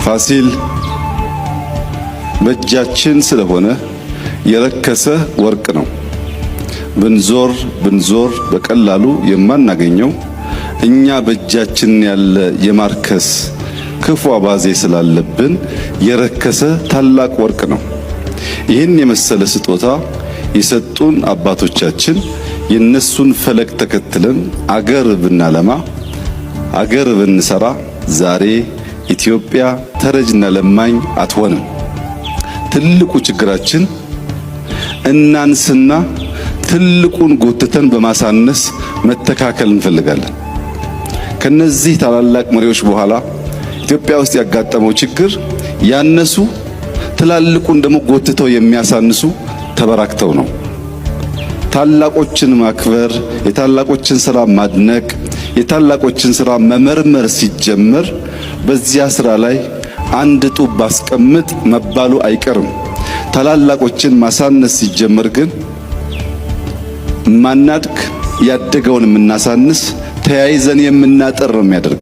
ፋሲል በእጃችን ስለሆነ የረከሰ ወርቅ ነው። ብንዞር በቀላሉ የማናገኘው እኛ በእጃችን ያለ የማርከስ ክፉ አባዜ ስላለብን የረከሰ ታላቅ ወርቅ ነው። ይህን የመሰለ ስጦታ የሰጡን አባቶቻችን የነሱን ፈለግ ተከትለን አገር ብናለማ አገር ብንሰራ ዛሬ ኢትዮጵያ ተረጅና ለማኝ አትሆንም። ትልቁ ችግራችን እናንስና ትልቁን ጎትተን በማሳነስ መተካከል እንፈልጋለን። ከነዚህ ታላላቅ መሪዎች በኋላ ኢትዮጵያ ውስጥ ያጋጠመው ችግር ያነሱ ትላልቁን ደግሞ ጎትተው የሚያሳንሱ ተበራክተው ነው። ታላቆችን ማክበር፣ የታላቆችን ስራ ማድነቅ፣ የታላቆችን ስራ መመርመር ሲጀመር በዚያ ስራ ላይ አንድ ጡብ ባስቀምጥ መባሉ አይቀርም። ታላላቆችን ማሳነስ ሲጀመር ግን ማናድግ ያደገውን የምናሳንስ ተያይዘን የምናጠር ነው የሚያደርግ